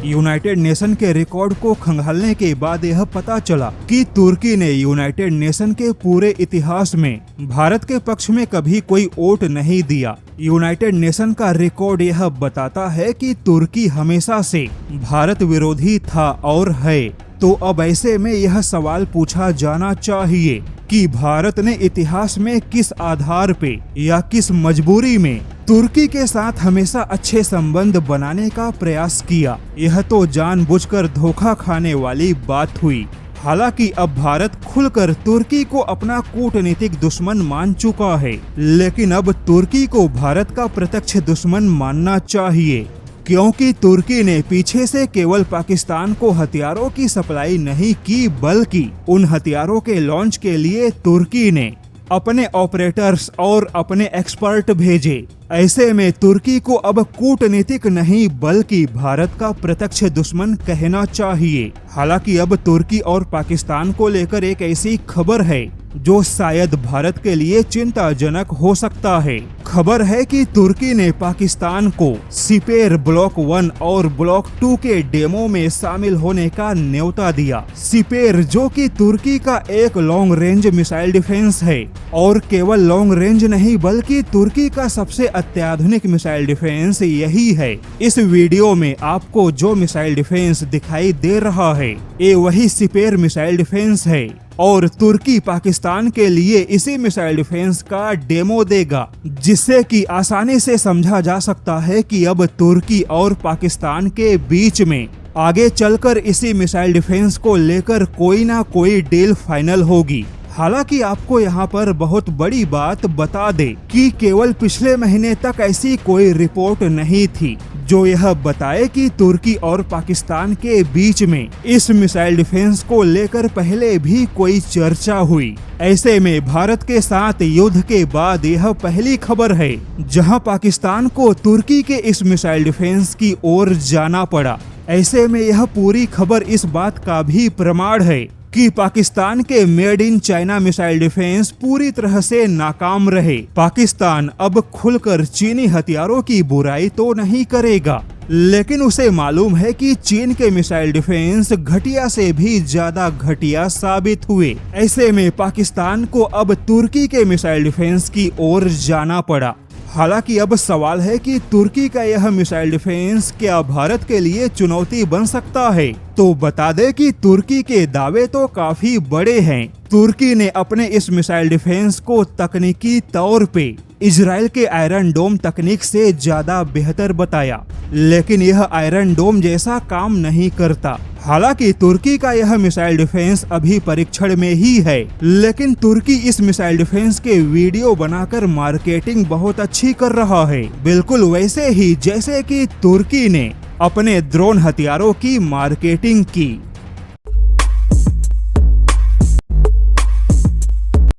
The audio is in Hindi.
यूनाइटेड नेशन के रिकॉर्ड को खंगालने के बाद यह पता चला कि तुर्की ने यूनाइटेड नेशन के पूरे इतिहास में भारत के पक्ष में कभी कोई वोट नहीं दिया। यूनाइटेड नेशन का रिकॉर्ड यह बताता है कि तुर्की हमेशा से भारत विरोधी था और है। तो अब ऐसे में यह सवाल पूछा जाना चाहिए कि भारत ने इतिहास में किस आधार पे या किस मजबूरी में तुर्की के साथ हमेशा अच्छे संबंध बनाने का प्रयास किया। यह तो जानबूझकर धोखा खाने वाली बात हुई। हालांकि अब भारत खुलकर तुर्की को अपना कूटनीतिक दुश्मन मान चुका है, लेकिन अब तुर्की को भारत का प्रत्यक्ष दुश्मन मानना चाहिए, क्योंकि तुर्की ने पीछे से केवल पाकिस्तान को हथियारों की सप्लाई नहीं की, बल्कि उन हथियारों के लॉन्च के लिए तुर्की ने अपने ऑपरेटर्स और अपने एक्सपर्ट भेजे। ऐसे में तुर्की को अब कूटनीतिक नहीं बल्कि भारत का प्रत्यक्ष दुश्मन कहना चाहिए। हालांकि अब तुर्की और पाकिस्तान को लेकर एक ऐसी खबर है जो शायद भारत के लिए चिंताजनक हो सकता है। खबर है कि तुर्की ने पाकिस्तान को सिपेर ब्लॉक 1 और ब्लॉक 2 के डेमो में शामिल होने का न्योता दिया। सिपेर जो कि तुर्की का एक लॉन्ग रेंज मिसाइल डिफेंस है और केवल लॉन्ग रेंज नहीं बल्कि तुर्की का सबसे अत्याधुनिक मिसाइल डिफेंस यही है। इस वीडियो में आपको जो मिसाइल डिफेंस दिखाई दे रहा है ये वही सिपेर मिसाइल डिफेंस है और तुर्की पाकिस्तान के लिए इसी मिसाइल डिफेंस का डेमो देगा, जिससे कि आसानी से समझा जा सकता है कि अब तुर्की और पाकिस्तान के बीच में आगे चलकर इसी मिसाइल डिफेंस को लेकर कोई ना कोई डील फाइनल होगी। हालांकि आपको यहाँ पर बहुत बड़ी बात बता दे कि केवल पिछले महीने तक ऐसी कोई रिपोर्ट नहीं थी जो यह बताए कि तुर्की और पाकिस्तान के बीच में इस मिसाइल डिफेंस को लेकर पहले भी कोई चर्चा हुई। ऐसे में भारत के साथ युद्ध के बाद यह पहली खबर है जहां पाकिस्तान को तुर्की के इस मिसाइल डिफेंस की ओर जाना पड़ा। ऐसे में यह पूरी खबर इस बात का भी प्रमाण है कि पाकिस्तान के made in China missile defence पूरी तरह से नाकाम रहे। पाकिस्तान अब खुलकर चीनी हथियारों की बुराई तो नहीं करेगा, लेकिन उसे मालूम है कि चीन के मिसाइल डिफेंस घटिया से भी ज्यादा घटिया साबित हुए। ऐसे में पाकिस्तान को अब तुर्की के मिसाइल डिफेंस की ओर जाना पड़ा। हालांकि अब सवाल है कि तुर्की का यह मिसाइल डिफेंस क्या भारत के लिए चुनौती बन सकता है। तो बता दे कि तुर्की के दावे तो काफी बड़े हैं। तुर्की ने अपने इस मिसाइल डिफेंस को तकनीकी तौर पे इजराइल के आयरन डोम तकनीक से ज्यादा बेहतर बताया, लेकिन यह आयरन डोम जैसा काम नहीं करता। हालांकि तुर्की का यह मिसाइल डिफेंस अभी परीक्षण में ही है, लेकिन तुर्की इस मिसाइल डिफेंस के वीडियो बनाकर मार्केटिंग बहुत अच्छी कर रहा है, बिल्कुल वैसे ही जैसे कि तुर्की ने अपने ड्रोन हथियारों की मार्केटिंग की।